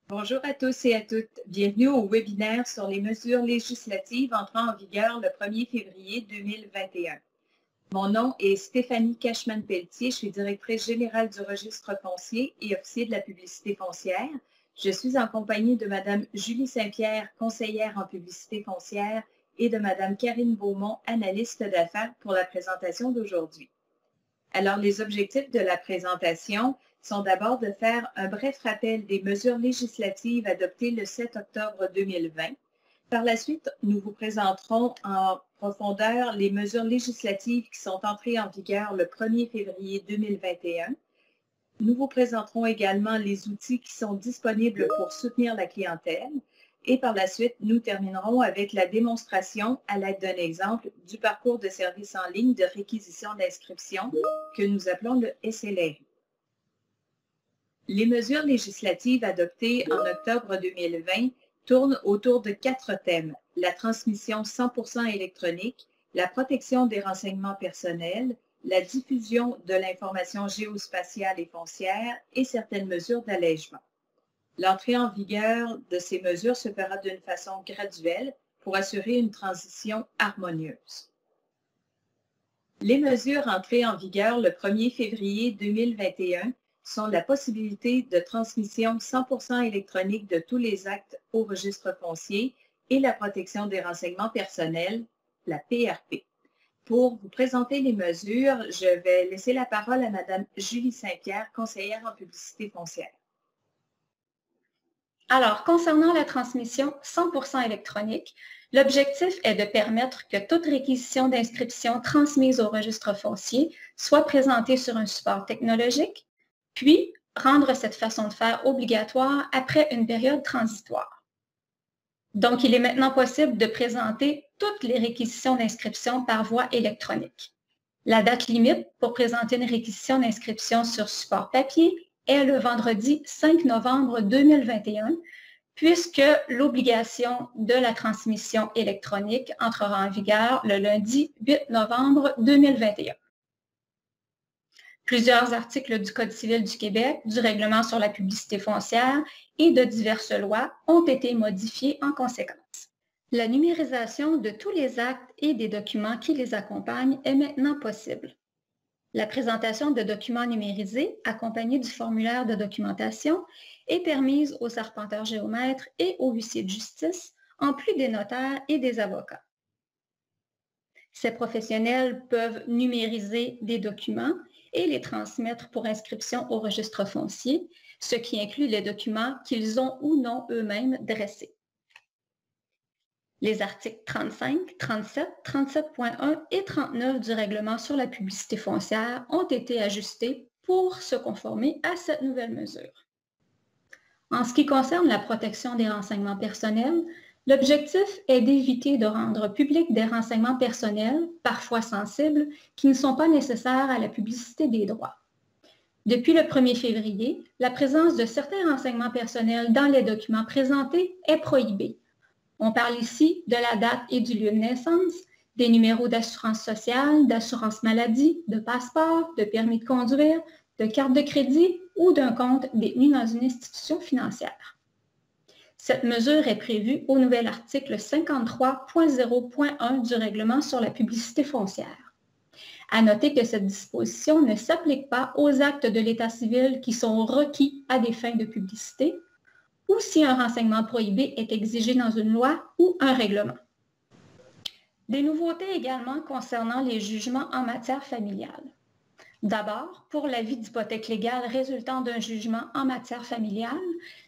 Bonjour à tous et à toutes. Bienvenue au webinaire sur les mesures législatives entrant en vigueur le 1er février 2021. Mon nom est Stéphanie Cashman-Pelletier. Je suis directrice générale du registre foncier et officier de la publicité foncière. Je suis en compagnie de Mme Julie Saint-Pierre, conseillère en publicité foncière, et de Mme Karine Beaumont, analyste d'affaires, pour la présentation d'aujourd'hui. Alors, les objectifs de la présentation sont d'abord de faire un bref rappel des mesures législatives adoptées le 7 octobre 2020. Par la suite, nous vous présenterons en profondeur les mesures législatives qui sont entrées en vigueur le 1er février 2021. Nous vous présenterons également les outils qui sont disponibles pour soutenir la clientèle. Et par la suite, nous terminerons avec la démonstration, à l'aide d'un exemple, du parcours de service en ligne de réquisition d'inscription que nous appelons le SLRI. Les mesures législatives adoptées en octobre 2020 tournent autour de 4 thèmes: la transmission 100% électronique, la protection des renseignements personnels, la diffusion de l'information géospatiale et foncière et certaines mesures d'allègement. L'entrée en vigueur de ces mesures se fera d'une façon graduelle pour assurer une transition harmonieuse. Les mesures entrées en vigueur le 1er février 2021 sont la possibilité de transmission 100% électronique de tous les actes au registre foncier et la protection des renseignements personnels, la PRP. Pour vous présenter les mesures, je vais laisser la parole à Mme Julie Saint-Pierre, conseillère en publicité foncière. Alors, concernant la transmission 100% électronique, l'objectif est de permettre que toute réquisition d'inscription transmise au registre foncier soit présentée sur un support technologique, puis rendre cette façon de faire obligatoire après une période transitoire. Donc, il est maintenant possible de présenter toutes les réquisitions d'inscription par voie électronique. La date limite pour présenter une réquisition d'inscription sur support papier est le vendredi 5 novembre 2021, puisque l'obligation de la transmission électronique entrera en vigueur le lundi 8 novembre 2021. Plusieurs articles du Code civil du Québec, du Règlement sur la publicité foncière et de diverses lois ont été modifiés en conséquence. La numérisation de tous les actes et des documents qui les accompagnent est maintenant possible. La présentation de documents numérisés, accompagnés du formulaire de documentation, est permise aux arpenteurs géomètres et aux huissiers de justice, en plus des notaires et des avocats. Ces professionnels peuvent numériser des documents et les transmettre pour inscription au registre foncier, ce qui inclut les documents qu'ils ont ou non eux-mêmes dressés. Les articles 35, 37, 37.1 et 39 du règlement sur la publicité foncière ont été ajustés pour se conformer à cette nouvelle mesure. En ce qui concerne la protection des renseignements personnels, l'objectif est d'éviter de rendre publics des renseignements personnels, parfois sensibles, qui ne sont pas nécessaires à la publicité des droits. Depuis le 1er février, la présence de certains renseignements personnels dans les documents présentés est prohibée. On parle ici de la date et du lieu de naissance, des numéros d'assurance sociale, d'assurance maladie, de passeport, de permis de conduire, de carte de crédit ou d'un compte détenu dans une institution financière. Cette mesure est prévue au nouvel article 53.0.1 du règlement sur la publicité foncière. À noter que cette disposition ne s'applique pas aux actes de l'état civil qui sont requis à des fins de publicité, ou si un renseignement prohibé est exigé dans une loi ou un règlement. Des nouveautés également concernant les jugements en matière familiale. D'abord, pour l'avis d'hypothèque légale résultant d'un jugement en matière familiale,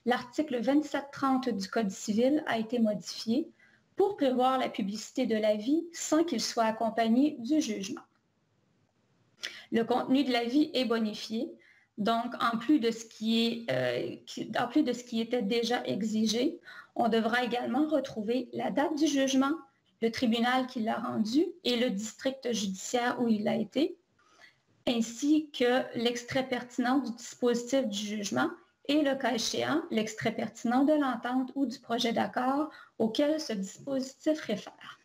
l'article 2730 du Code civil a été modifié pour prévoir la publicité de l'avis sans qu'il soit accompagné du jugement. Le contenu de l'avis est bonifié. Donc, en plus de ce qui était déjà exigé, on devra également retrouver la date du jugement, le tribunal qui l'a rendu et le district judiciaire où il a été, ainsi que l'extrait pertinent du dispositif du jugement et, le cas échéant, l'extrait pertinent de l'entente ou du projet d'accord auquel ce dispositif réfère.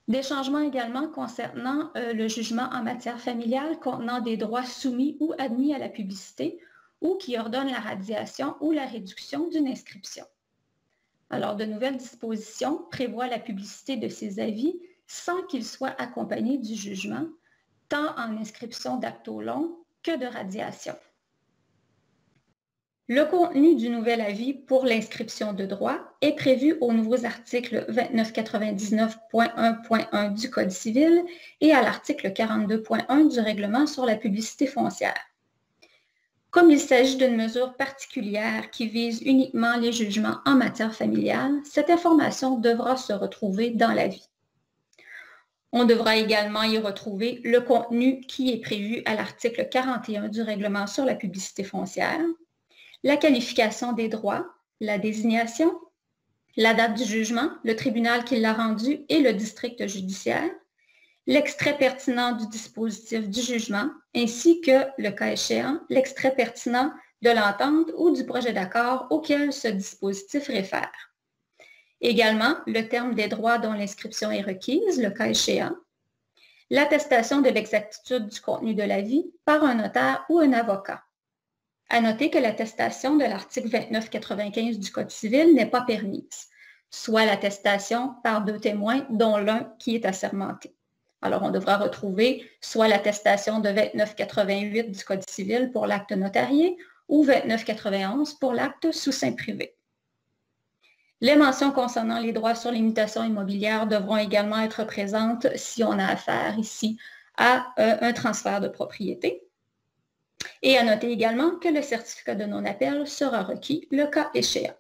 Des changements également concernant le jugement en matière familiale contenant des droits soumis ou admis à la publicité ou qui ordonne la radiation ou la réduction d'une inscription. Alors, de nouvelles dispositions prévoient la publicité de ces avis sans qu'ils soient accompagnés du jugement, tant en inscription d'actes au long que de radiation. Le contenu du nouvel avis pour l'inscription de droit est prévu aux nouveaux articles 2999.1.1 du Code civil et à l'article 42.1 du règlement sur la publicité foncière. Comme il s'agit d'une mesure particulière qui vise uniquement les jugements en matière familiale, cette information devra se retrouver dans l'avis. On devra également y retrouver le contenu qui est prévu à l'article 41 du règlement sur la publicité foncière, la qualification des droits, la désignation, la date du jugement, le tribunal qui l'a rendu et le district judiciaire, l'extrait pertinent du dispositif du jugement, ainsi que, le cas échéant, l'extrait pertinent de l'entente ou du projet d'accord auquel ce dispositif réfère. Également, le terme des droits dont l'inscription est requise, le cas échéant, l'attestation de l'exactitude du contenu de l'avis par un notaire ou un avocat. À noter que l'attestation de l'article 2995 du Code civil n'est pas permise, soit l'attestation par 2 témoins, dont l'un qui est assermenté. Alors, on devra retrouver soit l'attestation de 2988 du Code civil pour l'acte notarié ou 2991 pour l'acte sous seing privé. Les mentions concernant les droits sur les mutations immobilières devront également être présentes si on a affaire ici à un transfert de propriété. Et à noter également que le certificat de non-appel sera requis le cas échéant.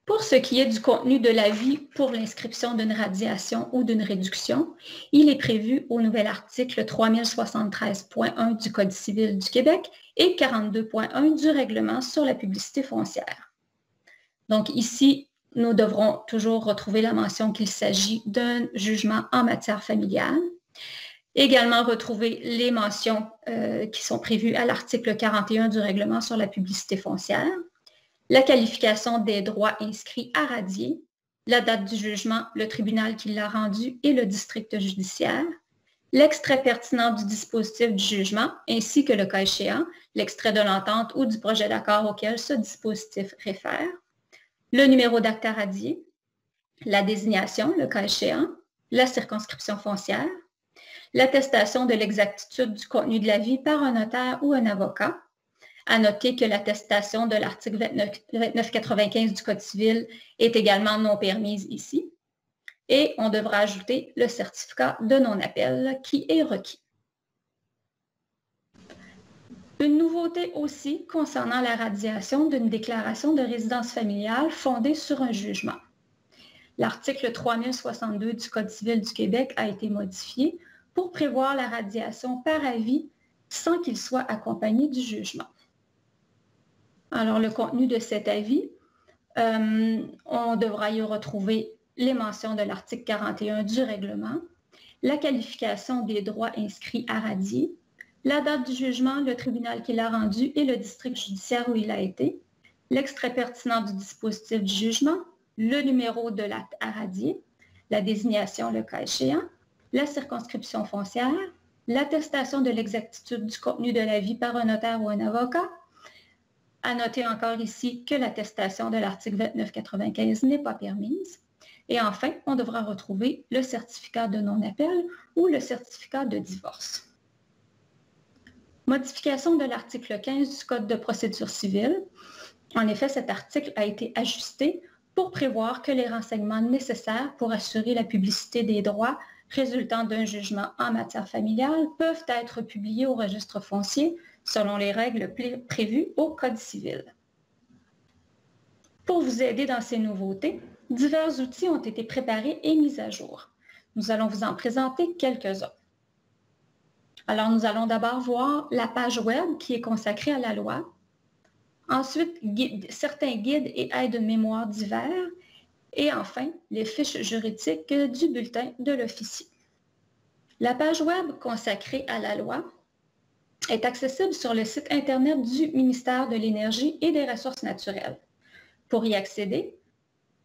Pour ce qui est du contenu de l'avis pour l'inscription d'une radiation ou d'une réduction, il est prévu au nouvel article 3073.1 du Code civil du Québec et 42.1 du règlement sur la publicité foncière. Donc ici, nous devrons toujours retrouver la mention qu'il s'agit d'un jugement en matière familiale. Également retrouver les mentions qui sont prévues à l'article 41 du règlement sur la publicité foncière, la qualification des droits inscrits à radier, la date du jugement, le tribunal qui l'a rendu et le district judiciaire, l'extrait pertinent du dispositif du jugement, ainsi que le cas échéant, l'extrait de l'entente ou du projet d'accord auquel ce dispositif réfère, le numéro d'acte à radier, la désignation, le cas échéant, la circonscription foncière, l'attestation de l'exactitude du contenu de l'avis par un notaire ou un avocat. À noter que l'attestation de l'article 2995 du Code civil est également non permise ici. Et on devra ajouter le certificat de non-appel qui est requis. Une nouveauté aussi concernant la radiation d'une déclaration de résidence familiale fondée sur un jugement. L'article 3062 du Code civil du Québec a été modifié pour prévoir la radiation par avis sans qu'il soit accompagné du jugement. Alors, le contenu de cet avis, on devra y retrouver les mentions de l'article 41 du règlement, la qualification des droits inscrits à radier, la date du jugement, le tribunal qui l'a rendu et le district judiciaire où il a été, l'extrait pertinent du dispositif du jugement, le numéro de l'acte à radier, la désignation, le cas échéant, la circonscription foncière, l'attestation de l'exactitude du contenu de l'avis par un notaire ou un avocat. À noter encore ici que l'attestation de l'article 2995 n'est pas permise. Et enfin, on devra retrouver le certificat de non-appel ou le certificat de divorce. Modification de l'article 15 du Code de procédure civile. En effet, cet article a été ajusté pour prévoir que les renseignements nécessaires pour assurer la publicité des droits résultant d'un jugement en matière familiale peuvent être publiés au registre foncier selon les règles prévues au Code civil. Pour vous aider dans ces nouveautés, divers outils ont été préparés et mis à jour. Nous allons vous en présenter quelques-uns. Alors, nous allons d'abord voir la page web qui est consacrée à la loi. Ensuite, certains guides et aides mémoire divers. Et enfin, les fiches juridiques du bulletin de l'officier. La page web consacrée à la loi est accessible sur le site Internet du ministère de l'Énergie et des Ressources naturelles. Pour y accéder,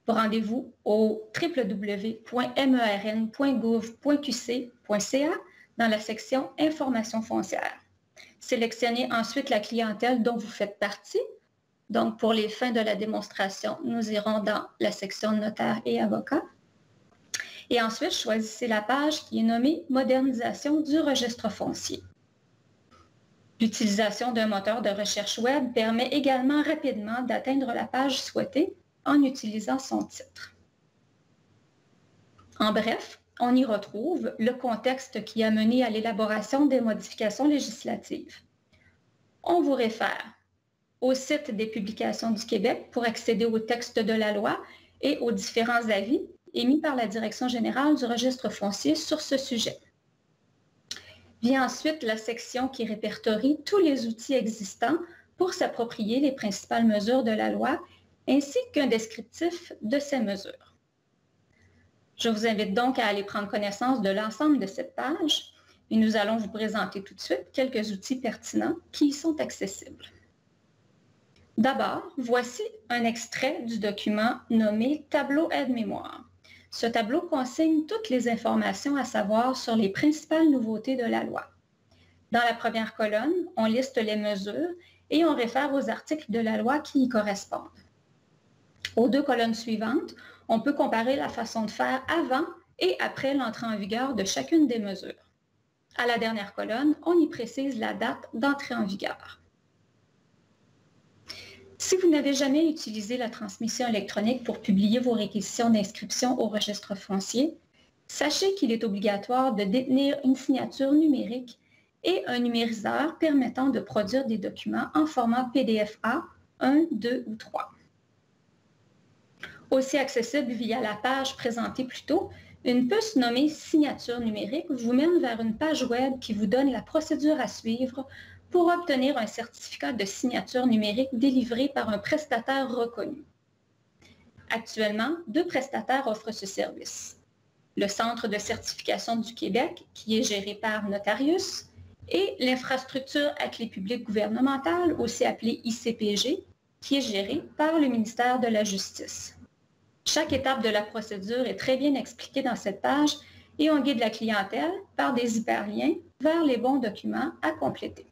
rendez-vous au www.mern.gouv.qc.ca dans la section Informations foncières. Sélectionnez ensuite la clientèle dont vous faites partie. Donc, pour les fins de la démonstration, nous irons dans la section notaire et avocat. Et ensuite, choisissez la page qui est nommée « Modernisation du registre foncier ». L'utilisation d'un moteur de recherche web permet également rapidement d'atteindre la page souhaitée en utilisant son titre. En bref, on y retrouve le contexte qui a mené à l'élaboration des modifications législatives. On vous réfère au site des publications du Québec pour accéder au texte de la loi et aux différents avis émis par la Direction générale du registre foncier sur ce sujet. Vient ensuite la section qui répertorie tous les outils existants pour s'approprier les principales mesures de la loi ainsi qu'un descriptif de ces mesures. Je vous invite donc à aller prendre connaissance de l'ensemble de cette page et nous allons vous présenter tout de suite quelques outils pertinents qui y sont accessibles. D'abord, voici un extrait du document nommé « Tableau aide-mémoire ». Ce tableau consigne toutes les informations à savoir sur les principales nouveautés de la loi. Dans la première colonne, on liste les mesures et on réfère aux articles de la loi qui y correspondent. Aux deux colonnes suivantes, on peut comparer la façon de faire avant et après l'entrée en vigueur de chacune des mesures. À la dernière colonne, on y précise la date d'entrée en vigueur. Si vous n'avez jamais utilisé la transmission électronique pour publier vos réquisitions d'inscription au registre foncier, sachez qu'il est obligatoire de détenir une signature numérique et un numériseur permettant de produire des documents en format PDF-A 1, 2 ou 3. Aussi accessible via la page présentée plus tôt, une puce nommée « Signature numérique » vous mène vers une page web qui vous donne la procédure à suivre pour obtenir un certificat de signature numérique délivré par un prestataire reconnu. Actuellement, 2 prestataires offrent ce service. Le Centre de certification du Québec, qui est géré par Notarius, et l'infrastructure à clé publique gouvernementale, aussi appelée ICPG, qui est gérée par le ministère de la Justice. Chaque étape de la procédure est très bien expliquée dans cette page et on guide la clientèle par des hyperliens vers les bons documents à compléter.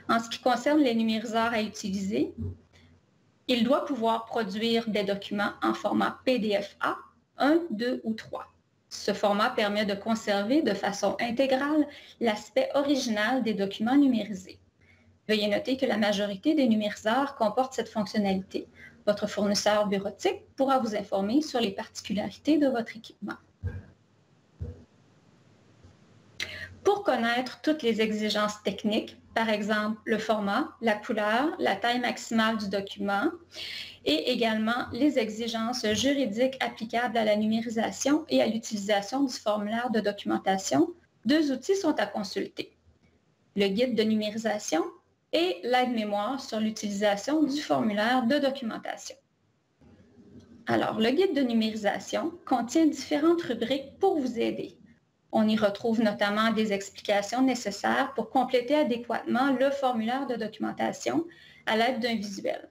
En ce qui concerne les numériseurs à utiliser, il doit pouvoir produire des documents en format PDF-A 1, 2 ou 3. Ce format permet de conserver de façon intégrale l'aspect original des documents numérisés. Veuillez noter que la majorité des numériseurs comportent cette fonctionnalité. Votre fournisseur bureautique pourra vous informer sur les particularités de votre équipement. Pour connaître toutes les exigences techniques, par exemple le format, la couleur, la taille maximale du document et également les exigences juridiques applicables à la numérisation et à l'utilisation du formulaire de documentation, 2 outils sont à consulter. Le guide de numérisation et l'aide-mémoire sur l'utilisation du formulaire de documentation. Alors, le guide de numérisation contient différentes rubriques pour vous aider. On y retrouve notamment des explications nécessaires pour compléter adéquatement le formulaire de documentation à l'aide d'un visuel.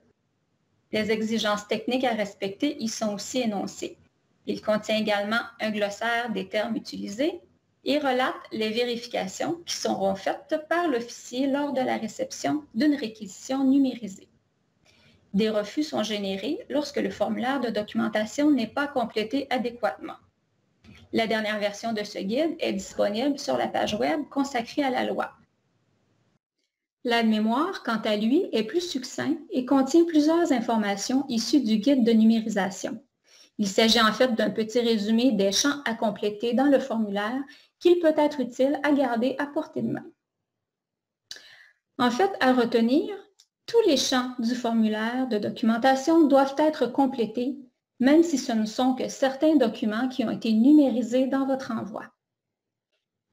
Les exigences techniques à respecter y sont aussi énoncées. Il contient également un glossaire des termes utilisés et relate les vérifications qui seront faites par l'officier lors de la réception d'une réquisition numérisée. Des refus sont générés lorsque le formulaire de documentation n'est pas complété adéquatement. La dernière version de ce guide est disponible sur la page web consacrée à la loi. L'aide-mémoire, quant à lui, est plus succinct et contient plusieurs informations issues du guide de numérisation. Il s'agit en fait d'un petit résumé des champs à compléter dans le formulaire qu'il peut être utile à garder à portée de main. En fait, à retenir, tous les champs du formulaire de documentation doivent être complétés, même si ce ne sont que certains documents qui ont été numérisés dans votre envoi.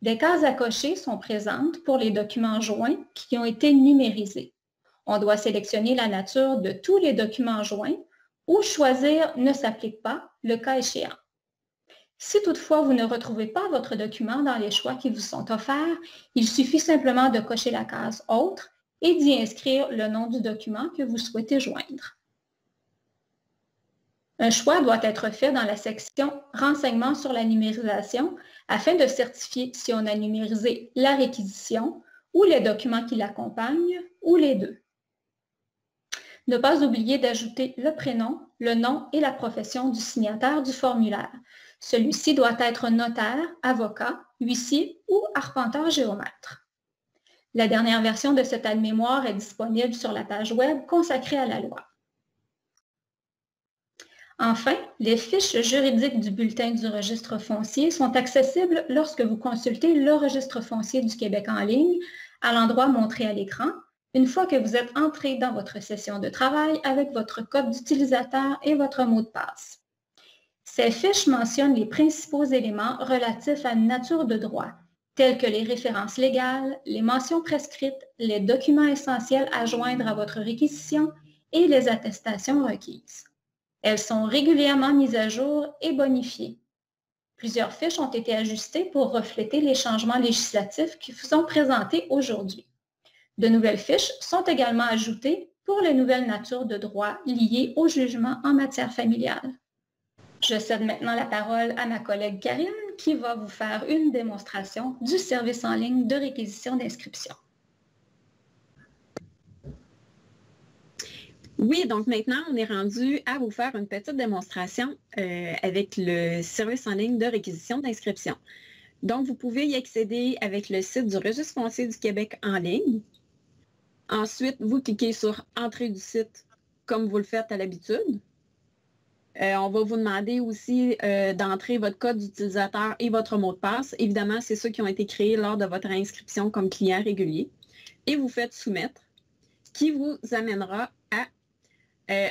Des cases à cocher sont présentes pour les documents joints qui ont été numérisés. On doit sélectionner la nature de tous les documents joints ou choisir « Ne s'applique pas » le cas échéant. Si toutefois vous ne retrouvez pas votre document dans les choix qui vous sont offerts, il suffit simplement de cocher la case « Autre » et d'y inscrire le nom du document que vous souhaitez joindre. Un choix doit être fait dans la section « Renseignements sur la numérisation » afin de certifier si on a numérisé la réquisition ou les documents qui l'accompagnent, ou les deux. Ne pas oublier d'ajouter le prénom, le nom et la profession du signataire du formulaire. Celui-ci doit être notaire, avocat, huissier ou arpenteur géomètre. La dernière version de cet aide-mémoire est disponible sur la page web consacrée à la loi. Enfin, les fiches juridiques du bulletin du registre foncier sont accessibles lorsque vous consultez le registre foncier du Québec en ligne à l'endroit montré à l'écran, une fois que vous êtes entré dans votre session de travail avec votre code d'utilisateur et votre mot de passe. Ces fiches mentionnent les principaux éléments relatifs à une nature de droit, tels que les références légales, les mentions prescrites, les documents essentiels à joindre à votre réquisition et les attestations requises. Elles sont régulièrement mises à jour et bonifiées. Plusieurs fiches ont été ajustées pour refléter les changements législatifs qui vous sont présentés aujourd'hui. De nouvelles fiches sont également ajoutées pour les nouvelles natures de droit liées au jugement en matière familiale. Je cède maintenant la parole à ma collègue Karine qui va vous faire une démonstration du service en ligne de réquisition d'inscription. Oui, donc maintenant, on est rendu à vous faire une petite démonstration avec le service en ligne de réquisition d'inscription. Donc, vous pouvez y accéder avec le site du Registre foncier du Québec en ligne. Ensuite, vous cliquez sur « Entrée du site » comme vous le faites à l'habitude. On va vous demander aussi d'entrer votre code d'utilisateur et votre mot de passe. Évidemment, c'est ceux qui ont été créés lors de votre inscription comme client régulier. Et vous faites « Soumettre » qui vous amènera à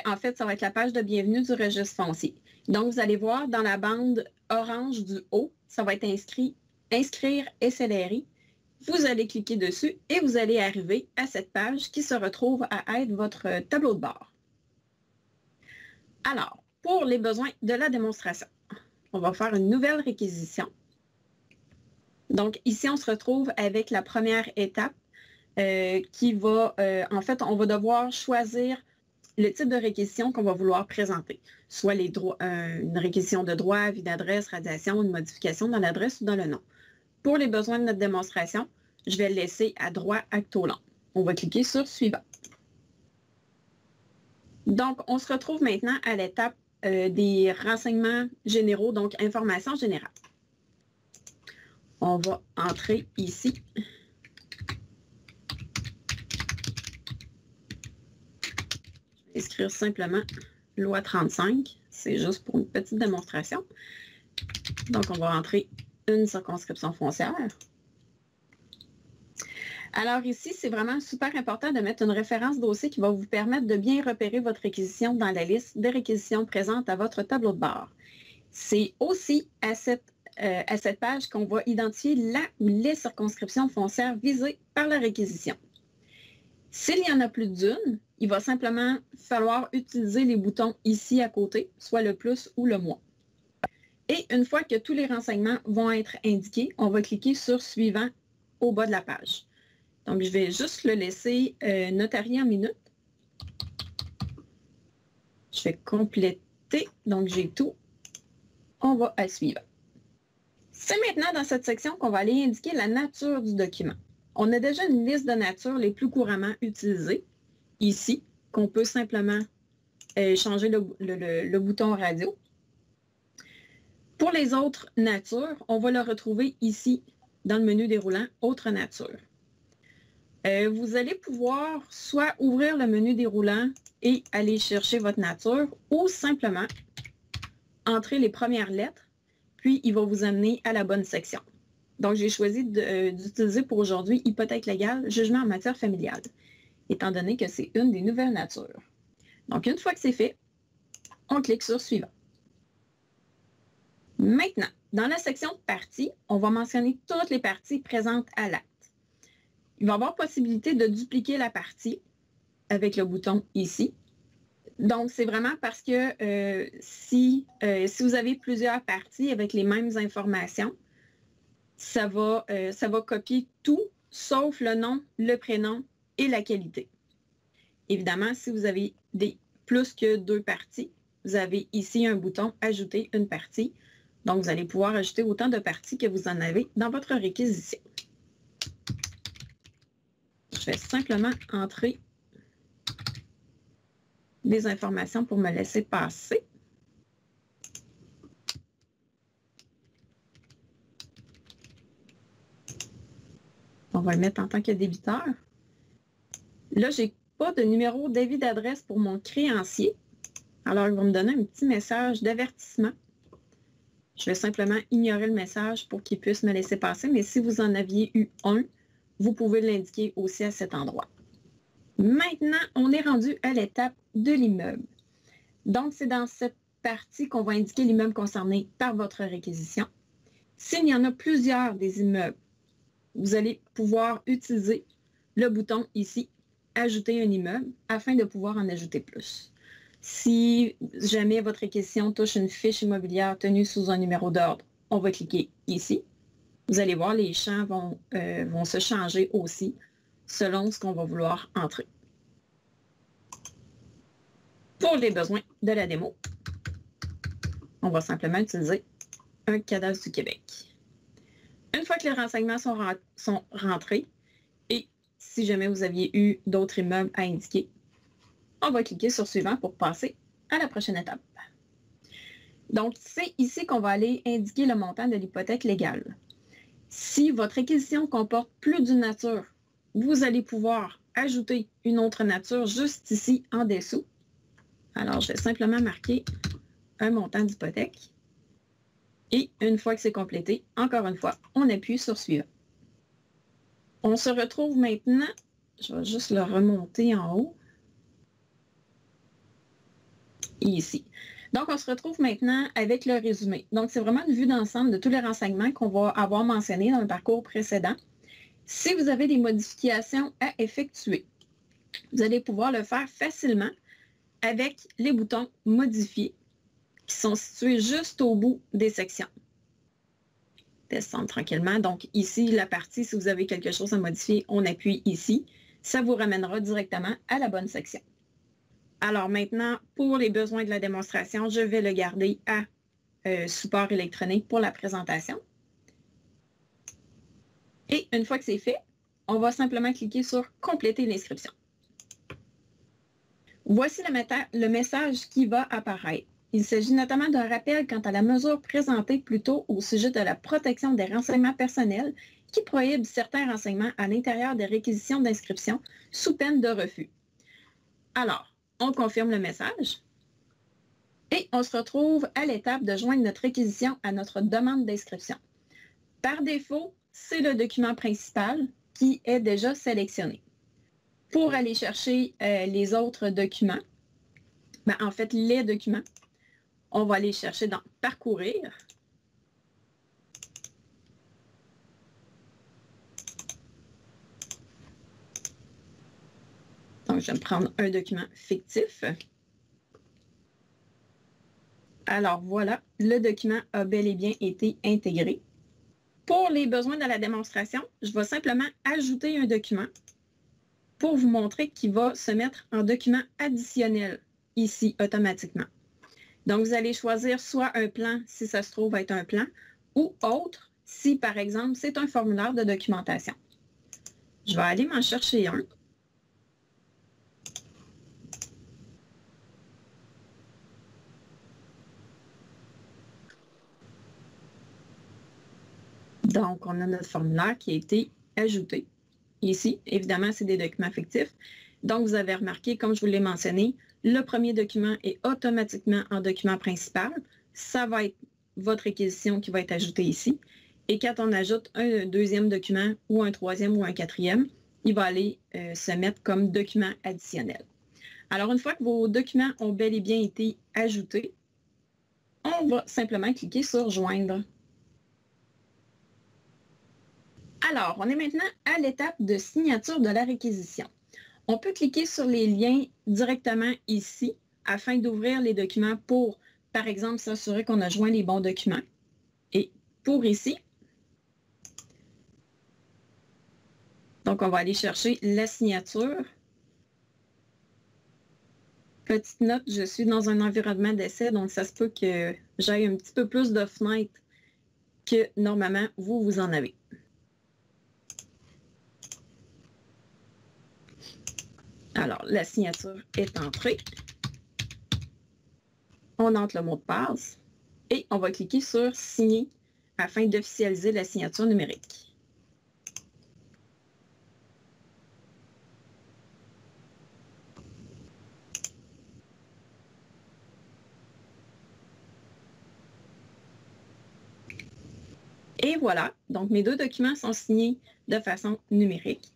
en fait, ça va être la page de bienvenue du registre foncier. Donc, vous allez voir dans la bande orange du haut, ça va être inscrit « Inscrire SLRI ». Vous allez cliquer dessus et vous allez arriver à cette page qui se retrouve à être votre tableau de bord. Alors, pour les besoins de la démonstration, on va faire une nouvelle réquisition. Donc, ici, on se retrouve avec la première étape qui va, en fait, on va devoir choisir le type de réquisition qu'on va vouloir présenter, soit les droits, une réquisition de droit, vie d'adresse, radiation, une modification dans l'adresse ou dans le nom. Pour les besoins de notre démonstration, je vais le laisser à droit acte au long. On va cliquer sur « Suivant ». Donc, on se retrouve maintenant à l'étape des renseignements généraux, donc informations générales. On va entrer ici. Écrire simplement loi 35, c'est juste pour une petite démonstration. Donc, on va rentrer une circonscription foncière. Alors ici, c'est vraiment super important de mettre une référence dossier qui va vous permettre de bien repérer votre réquisition dans la liste des réquisitions présentes à votre tableau de bord. C'est aussi à cette page qu'on va identifier la ou les circonscriptions foncières visées par la réquisition. S'il y en a plus d'une, il va simplement falloir utiliser les boutons ici à côté, soit le plus ou le moins. Et une fois que tous les renseignements vont être indiqués, on va cliquer sur « Suivant » au bas de la page. Donc, je vais juste le laisser notarié en minutes. Je vais compléter. Donc, j'ai tout. On va à « Suivant ». C'est maintenant dans cette section qu'on va aller indiquer la nature du document. On a déjà une liste de natures les plus couramment utilisées, ici, qu'on peut simplement changer le bouton radio. Pour les autres natures, on va le retrouver ici, dans le menu déroulant « Autres natures ». Vous allez pouvoir soit ouvrir le menu déroulant et aller chercher votre nature, ou simplement entrer les premières lettres, puis il va vous amener à la bonne section. Donc, j'ai choisi d'utiliser pour aujourd'hui hypothèque légale, jugement en matière familiale, étant donné que c'est une des nouvelles natures. Donc, une fois que c'est fait, on clique sur « Suivant ». Maintenant, dans la section « Parties », on va mentionner toutes les parties présentes à l'acte. Il va y avoir possibilité de dupliquer la partie avec le bouton ici. Donc, c'est vraiment parce que si vous avez plusieurs parties avec les mêmes informations, ça va copier tout, sauf le nom, le prénom et la qualité. Évidemment, si vous avez plus que 2 parties, vous avez ici un bouton « Ajouter une partie ». Donc, vous allez pouvoir ajouter autant de parties que vous en avez dans votre réquisition. je vais simplement entrer des informations pour me laisser passer. On va le mettre en tant que débiteur. Là, je n'ai pas de numéro d'avis d'adresse pour mon créancier. Alors, il va me donner un petit message d'avertissement. Je vais simplement ignorer le message pour qu'il puisse me laisser passer. Mais si vous en aviez eu un, vous pouvez l'indiquer aussi à cet endroit. Maintenant, on est rendu à l'étape de l'immeuble. Donc, c'est dans cette partie qu'on va indiquer l'immeuble concerné par votre réquisition. S'il y en a plusieurs des immeubles, vous allez pouvoir utiliser le bouton ici, « Ajouter un immeuble » afin de pouvoir en ajouter plus. Si jamais votre réquisition touche une fiche immobilière tenue sous un numéro d'ordre, on va cliquer ici. Vous allez voir, les champs vont se changer aussi selon ce qu'on va vouloir entrer. Pour les besoins de la démo, on va simplement utiliser un cadastre du Québec. Une fois que les renseignements sont rentrés, et si jamais vous aviez eu d'autres immeubles à indiquer, on va cliquer sur Suivant pour passer à la prochaine étape. Donc, c'est ici qu'on va aller indiquer le montant de l'hypothèque légale. Si votre réquisition comporte plus d'une nature, vous allez pouvoir ajouter une autre nature juste ici en dessous. Alors, je vais simplement marquer un montant d'hypothèque. Et une fois que c'est complété, encore une fois, on appuie sur Suivant. On se retrouve maintenant, je vais juste le remonter en haut, ici. Donc, on se retrouve maintenant avec le résumé. Donc, c'est vraiment une vue d'ensemble de tous les renseignements qu'on va avoir mentionnés dans le parcours précédent. Si vous avez des modifications à effectuer, vous allez pouvoir le faire facilement avec les boutons « Modifier » qui sont situés juste au bout des sections. Descendre tranquillement. Donc, ici, la partie, si vous avez quelque chose à modifier, on appuie ici. Ça vous ramènera directement à la bonne section. Alors maintenant, pour les besoins de la démonstration, je vais le garder à support électronique pour la présentation. Et une fois que c'est fait, on va simplement cliquer sur « Compléter l'inscription ». Voici le message qui va apparaître. Il s'agit notamment d'un rappel quant à la mesure présentée plus tôt au sujet de la protection des renseignements personnels qui prohibe certains renseignements à l'intérieur des réquisitions d'inscription sous peine de refus. Alors, on confirme le message et on se retrouve à l'étape de joindre notre réquisition à notre demande d'inscription. Par défaut, c'est le document principal qui est déjà sélectionné. Pour aller chercher les autres documents, en fait, les documents, on va aller chercher dans « Parcourir ». Donc, je vais me prendre un document fictif. Alors, voilà, le document a bel et bien été intégré. Pour les besoins de la démonstration, je vais simplement ajouter un document pour vous montrer qu'il va se mettre en document additionnel ici automatiquement. Donc, vous allez choisir soit un plan si ça se trouve être un plan ou autre si, par exemple, c'est un formulaire de documentation. Je vais aller m'en chercher un. Donc, on a notre formulaire qui a été ajouté. Ici, évidemment, c'est des documents fictifs. Donc, vous avez remarqué, comme je vous l'ai mentionné, le premier document est automatiquement en document principal. Ça va être votre réquisition qui va être ajoutée ici. Et quand on ajoute un deuxième document ou un troisième ou un quatrième, il va aller se mettre comme document additionnel. Alors, une fois que vos documents ont bel et bien été ajoutés, on va simplement cliquer sur « Joindre ». Alors, on est maintenant à l'étape de signature de la réquisition. On peut cliquer sur les liens directement ici afin d'ouvrir les documents pour, par exemple, s'assurer qu'on a joint les bons documents. Et pour ici, donc on va aller chercher la signature. Petite note, je suis dans un environnement d'essai, donc ça se peut que j'aille un petit peu plus de fenêtres que normalement vous en avez. Alors, la signature est entrée. On entre le mot de passe et on va cliquer sur « Signer » afin d'officialiser la signature numérique. Et voilà, donc mes deux documents sont signés de façon numérique.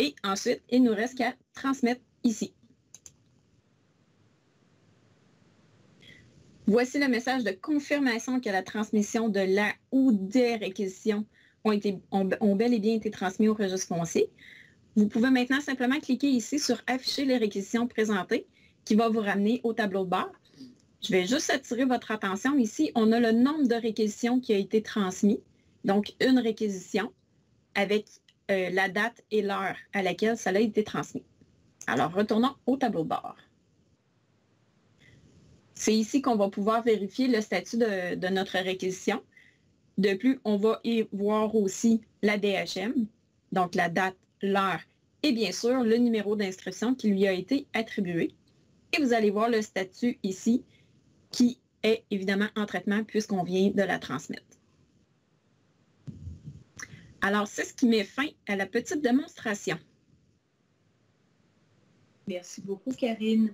Et ensuite, il ne nous reste qu'à transmettre ici. Voici le message de confirmation que la transmission de la ou des réquisitions ont bel et bien été transmis au registre foncier. Vous pouvez maintenant simplement cliquer ici sur « Afficher les réquisitions présentées » qui va vous ramener au tableau de bord. Je vais juste attirer votre attention. Ici, on a le nombre de réquisitions qui a été transmis. Donc, une réquisition avec la date et l'heure à laquelle ça a été transmis. Alors, retournons au tableau de bord. C'est ici qu'on va pouvoir vérifier le statut de notre réquisition. De plus, on va y voir aussi la DHM, donc la date, l'heure et bien sûr le numéro d'inscription qui lui a été attribué. Et vous allez voir le statut ici qui est évidemment en traitement puisqu'on vient de la transmettre. Alors, c'est ce qui met fin à la petite démonstration. Merci beaucoup, Karine.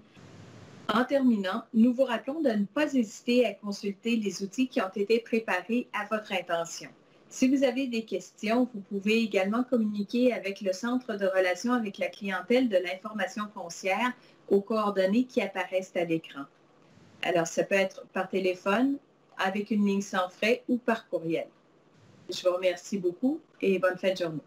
En terminant, nous vous rappelons de ne pas hésiter à consulter les outils qui ont été préparés à votre intention. Si vous avez des questions, vous pouvez également communiquer avec le Centre de relations avec la clientèle de l'information foncière aux coordonnées qui apparaissent à l'écran. Alors, ça peut être par téléphone, avec une ligne sans frais ou par courriel. Je vous remercie beaucoup et bonne fin de journée.